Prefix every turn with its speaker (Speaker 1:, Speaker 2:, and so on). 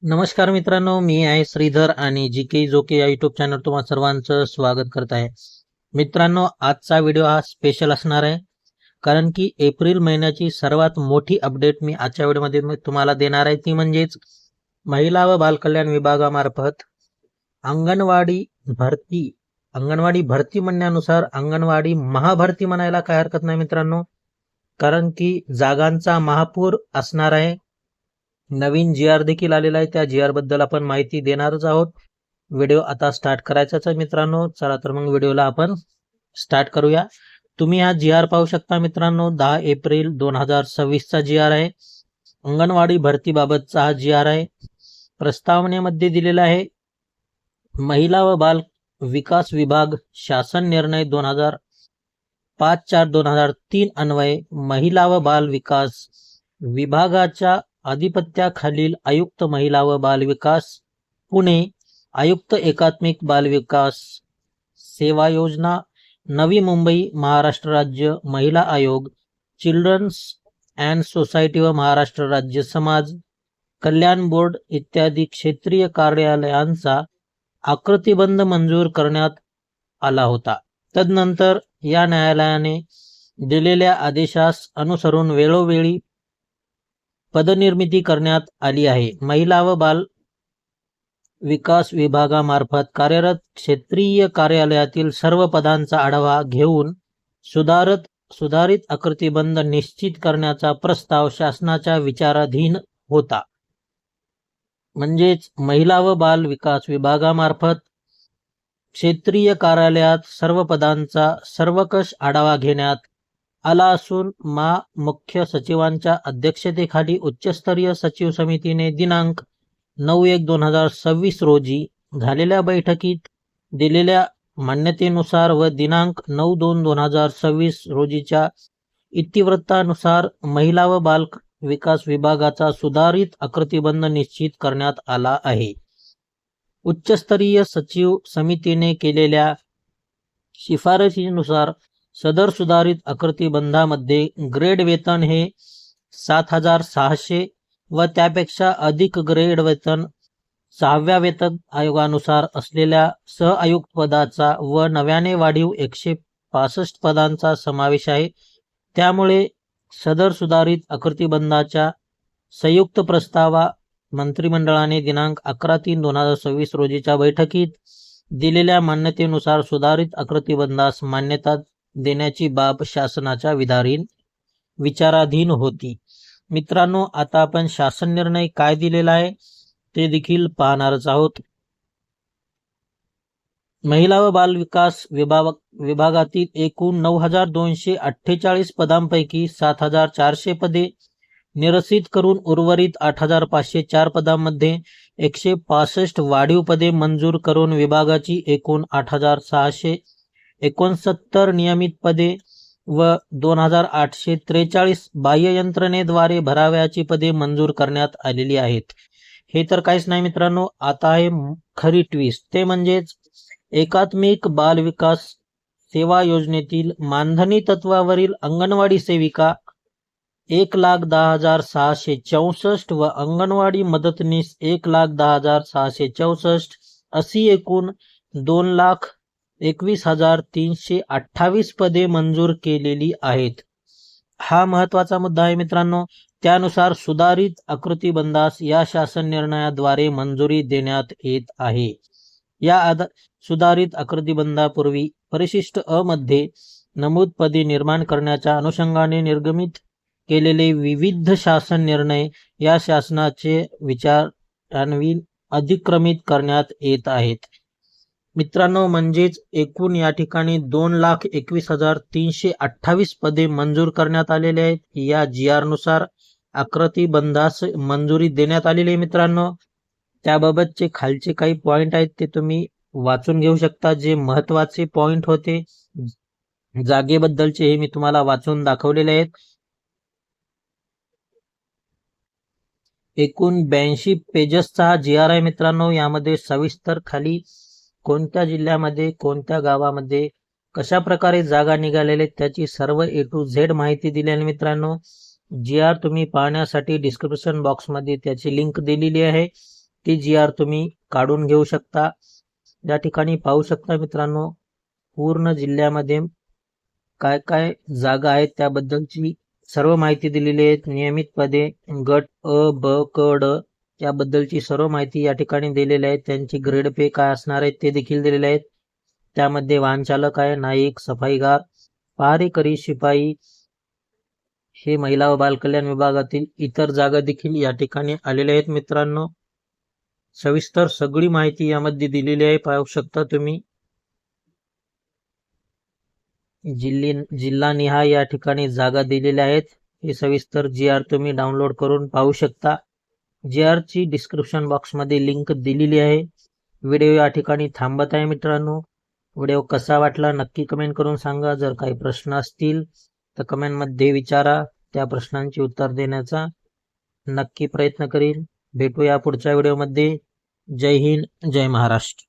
Speaker 1: नमस्कार मित्रांनो, मी आहे श्रीधर आणि जी के जोके या युट्यूब चॅनल तुम्हा सर्वांचं स्वागत करत आहे. मित्रांनो, आजचा व्हिडिओ हा स्पेशल असणार आहे, कारण की एप्रिल महिन्याची सर्वात मोठी अपडेट मी आजच्या व्हिडिओमध्ये तुम्हाला देणार आहे. ती म्हणजेच महिला व बालकल्याण विभागामार्फत अंगणवाडी भरती म्हणण्यानुसार अंगणवाडी महाभरती म्हणायला काय हरकत नाही मित्रांनो, कारण की जागांचा महापूर असणार आहे. नवीन जी देखील आलेला आहे, त्या जी बद्दल आपण माहिती देणारच आहोत. व्हिडिओ आता स्टार्ट करायचाच आहे मित्रांनो. चला तर मग व्हिडिओला आपण स्टार्ट करूया. तुम्ही हा जी पाहू शकता मित्रांनो, 10 एप्रिल 2026 चा जी आहे. अंगणवाडी भरतीबाबतचा हा जी आहे. प्रस्तावनेमध्ये दिलेला आहे, महिला व बाल विकास विभाग शासन निर्णय 2005/4/2003 अन्वये महिला व बाल विकास विभागाच्या आधिपत्याखालील आयुक्त महिला व बाल विकास पुणे, आयुक्त एकात्मिक बाल विकास सेवा योजना नवी मुंबई, महाराष्ट्र राज्य महिला आयोग, चिल्ड्रन्स अँड सोसायटी व महाराष्ट्र राज्य समाज कल्याण बोर्ड इत्यादी क्षेत्रीय कार्यालयांचा आकृतिबंध मंजूर करण्यात आला होता. तदनंतर या न्यायालयाने दिलेल्या आदेशास अनुसरून वेळोवेळी पदनिर्मिती करण्यात आली आहे. महिला व बाल विकास विभागामार्फत कार्यरत क्षेत्रीय कार्यालयातील सर्व पदांचा आढावा घेऊन सुधारित आकृतिबंध निश्चित करण्याचा प्रस्ताव शासनाच्या विचाराधीन होता. म्हणजेच महिला व बाल विकास विभागामार्फत क्षेत्रीय कार्यालयात सर्व पदांचा सर्वकष आढावा घेण्यात आला असून मुख्य सचिवांच्या अध्यक्षतेखाली उच्चस्तरीय सचिव समितीने दिनांक 9/1/2026 रोजी झालेल्या बैठकीत दिलेल्या मान्यतेनुसार व दिनांक 9/2/2026 रोजीच्या इतिवृत्तानुसार महिला व बाल विकास विभागाचा सुधारित आकृतिबंध निश्चित करण्यात आला आहे. उच्चस्तरीय सचिव समितीने केलेल्या शिफारशीनुसार सदर सुधारित आकृतिबंधामध्ये ग्रेड वेतन हे 7,600 व त्यापेक्षा अधिक ग्रेड वेतन 6व्या वेतन आयोगानुसार असलेल्या सहआयुक्त पदाचा व नव्याने वाढीव 165 पदांचा समावेश आहे. त्यामुळे सदर सुधारित आकृतिबंधाच्या संयुक्त प्रस्तावा मंत्रिमंडळाने दिनांक 11/3/2026 रोजीच्या बैठकीत दिलेल्या मान्यतेनुसार सुधारित आकृतिबंधास मान्यता देण्याची बाब शासनाच्या विचाराधीन होती. मित्रांनो, आता आपण शासन निर्णय काय दिलेला आहे ते देखील पाहणारच आहोत. महिला व बाल विकास विभागातील एकूण 9,248 पदांपैकी 7,400 पदे निरसित करून उर्वरित 8,504 पदांमध्ये 165 वाढीव पदे मंजूर करून विभागाची एकूण 8,669 नियमित पदे व 2,843 बाह्य यंत्रणेद्वारे भरावयाची पदे मंजूर करण्यात आलेली आहेत. हे तर काहीच नाही मित्रांनो. आता आहे खरी ट्विस्ट, ते म्हणजेच एकात्मिक बाल विकास सेवा योजनेतील मानधनी तत्वावरील अंगणवाडी सेविका 1,10,664 व अंगणवाडी मदतनीस 1,10,664 अशी एकूण 2,21,328 पदे मंजूर केलेली आहेत. हा महत्वाचा मुद्दा आहे मित्रांनो. त्यानुसार सुधारित आकृतिबंधास या शासन निर्णयाद्वारे मंजुरी देण्यात येत आहे. या सुधारित आकृतिबंधापूर्वी परिशिष्ट अ मध्ये नमूद पदे निर्माण करण्याच्या अनुषंगाने निर्गमित केलेले विविध शासन निर्णय या शासनाचे विचारान्वयन अधिक्रमित करण्यात येत आहेत. मित्रांनो, म्हणजेच एकूण या ठिकाणी 2,21,328 पदे मंजूर करण्यात आलेले आहेत. या जी नुसार आकृतिबंधास मंजुरी देण्यात आलेली आहे. मित्रांनो, त्याबाबतचे खालचे काही पॉइंट आहेत ते तुम्ही वाचून घेऊ शकता. जे महत्वाचे पॉइंट होते जागेबद्दलचे हे मी तुम्हाला वाचून दाखवलेले आहेत. एकूण 82 पेजेसचा जी आहे मित्रांनो. यामध्ये सविस्तर खाली कोणत्या जिल्ह्यामध्ये कोणत्या गावामध्ये कशा प्रकारे जागा निघालेल्या त्याची सर्व A to Z माहिती दिली आहे मित्रांनो. जी तुम्ही पाहण्यासाठी डिस्क्रिप्शन बॉक्समध्ये त्याची लिंक दिलेली आहे. ती जी आर तुम्ही काढून घेऊ शकता। या ठिकाणी पाहू शकता मित्रांनो, पूर्ण जिल्ह्यामध्ये काय काय जागा आहेत त्याबद्दलची सर्व माहिती दिलेली आहे। नियमित पदे गट अ, ब, क, ड याबद्दलची सर्व माहिती या ठिकाणी दिलेली आहे। त्यांची ग्रेड पे काय असणार आहे ते देखील दिलेले आहेत। त्यामध्ये वाहन चालक आहे, नाईक, सफाईगार, पहारेकरी, शिपाई हे महिला व बालकल्याण विभागातील इतर जागा देखील या ठिकाणी आलेल्या आहेत मित्रांनो। सविस्तर सगळी माहिती यामध्ये दिलेली आहे, पाहू शकता तुम्ही। जिल्हानिहाय या ठिकाणी जागा दिलेल्या आहेत। हे सविस्तर जी आर तुम्ही डाउनलोड करून पाहू शकता। जी आर ची डिस्क्रिप्शन बॉक्समध्ये लिंक दिलेली आहे। व्हिडिओ या ठिकाणी थांबत आहे मित्रांनो। व्हिडिओ कसा वाटला नक्की कमेंट करून सांगा। जर काही प्रश्न असतील तर कमेंटमध्ये विचारा, त्या प्रश्नांची उत्तर देण्याचा नक्की प्रयत्न करीन। भेटूया पुढच्या व्हिडिओमध्ये। जय हिंद, जय महाराष्ट्र।